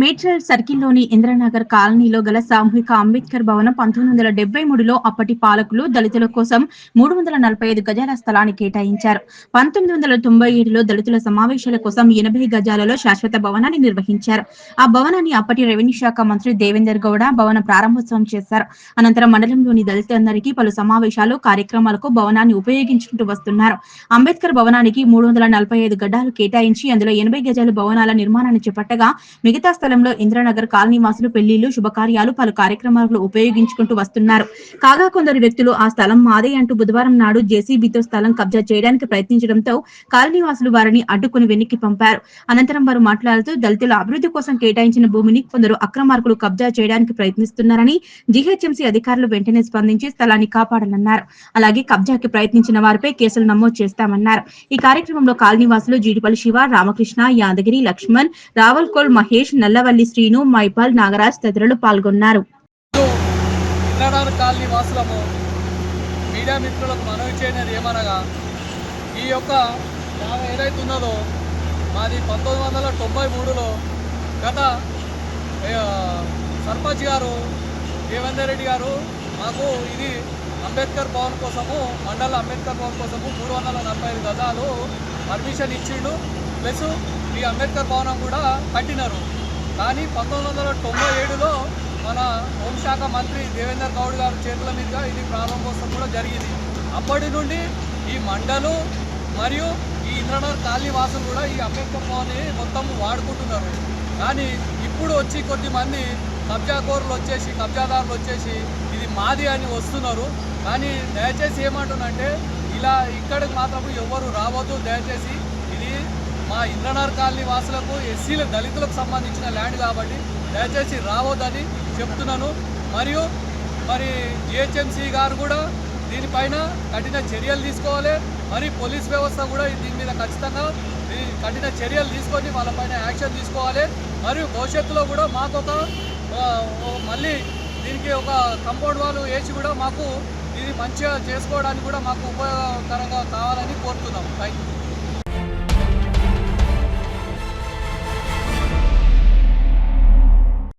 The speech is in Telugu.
మేడ్చల్ సర్కిల్లోని ఇంద్రనగర్ కాలనీలో గల సామూహిక అంబేద్కర్ భవనం 1973లో అప్పటి పాలకులు దళితుల కోసం 345 గజాల స్థలాన్ని కేటాయించారు. 1997లో దళితుల సమావేశాల కోసం 80 గజాలలో శాశ్వత భవనాన్ని నిర్వహించారు. ఆ భవనాన్ని అప్పటి రెవెన్యూ శాఖ మంత్రి దేవేందర్ గౌడ భవన ప్రారంభోత్సవం చేశారు. అనంతరం మండలంలోని దళితులందరికీ పలు సమావేశాలు, కార్యక్రమాలకు భవనాన్ని ఉపయోగించుకుంటూ వస్తున్నారు. అంబేద్కర్ భవనానికి 345 గజాలు కేటాయించి అందులో 80 గజాల భవనాల నిర్మాణాన్ని చేపట్టగా మిగతా స్థలంలో ఇంద్రనగర్ కాలనీ వాసులు పెళ్లిళ్లు, శుభకార్యాలు, పలు కార్యక్రమాలకు ఉపయోగించుకుంటూ వస్తున్నారు. కాగా కొందరు వ్యక్తులు ఆ స్థలం మాదే అంటూ బుధవారం నాడు జేసీబీతో స్థలం కబ్జా చేయడానికి ప్రయత్నించడంతో కాలనీ వాసులు వారిని అడ్డుకుని వెనక్కి పంపారు. అనంతరం వారు మాట్లాడుతూ దళితుల అభివృద్ధి కోసం కేటాయించిన భూమిని కొందరు అక్రమార్కులు కబ్జా చేయడానికి ప్రయత్నిస్తున్నారని, జీహెచ్ఎంసీ అధికారులు వెంటనే స్పందించి స్థలాన్ని కాపాడాలన్నారు. అలాగే కబ్జాకి ప్రయత్నించిన వారిపై కేసులు నమోదు చేస్తామన్నారు. ఈ కార్యక్రమంలో కాలనీ వాసులు జీడిపల్లి శివ, రామకృష్ణ, యాదగిరి, లక్ష్మణ్, రావల్కోల్ మహేష్, నల్లవల్లి శ్రీను, మైపాల్, నాగరాజ్ తదితరులు పాల్గొన్నారు. కాలనీ వాసులము మీడియా మిత్రులకు మనవి చేయనిది ఏమనగా, ఈ యొక్క ఏదైతే ఉన్నదో మాది 1993లో గత సర్పంచ్ గారు దేవేందర్ రెడ్డి గారు మాకు ఇది అంబేద్కర్ భవన్ కోసము, మండల అంబేద్కర్ భవన్ కోసము 345 గజాలు పర్మిషన్ ఇచ్చిండు. ప్లస్ ఈ అంబేద్కర్ భవనం కూడా కట్టినారు. కానీ 1997లో మన హోంశాఖ మంత్రి దేవేందర్ గౌడ్ గారి చేతుల మీదుగా ఇది ప్రారంభోత్సవం కూడా జరిగింది. అప్పటి నుండి ఈ మండలు మరియు ఈ ఇంద్రనగర్ కాలనీ వాసులు కూడా ఈ అంబేద్కర్ భవన్ని మొత్తం వాడుకుంటున్నారు. కానీ ఇప్పుడు వచ్చి కొద్దిమంది కబ్జాదారులు వచ్చేసి ఇది మాది అని వస్తున్నారు. కానీ దయచేసి ఏమంటున్నంటే, ఇలా ఇక్కడికి మాత్రం ఎవరు రావద్దు. దయచేసి ఇది మా ఇంద్రనగర్ కాలనీ వాసులకు, ఎస్సీల దళితులకు సంబంధించిన ల్యాండ్ కాబట్టి దయచేసి రావద్దని చెప్తున్నాను. మరి జిహెచ్ఎంసీ గారు కూడా దీనిపైన కఠిన చర్యలు తీసుకోవాలి. మరి పోలీస్ వ్యవస్థ కూడా దీని మీద ఖచ్చితంగా కఠిన చర్యలు తీసుకొని వాళ్ళపైన యాక్షన్ తీసుకోవాలి. మరియు భవిష్యత్తులో కూడా మాకు మళ్ళీ దీనికి ఒక కంపౌండ్ వాళ్ళు వేసి కూడా మాకు ఇది మంచిగా చేసుకోవడానికి కూడా మాకు ఉపయోగకరంగా కావాలని కోరుతున్నాం. Thank you.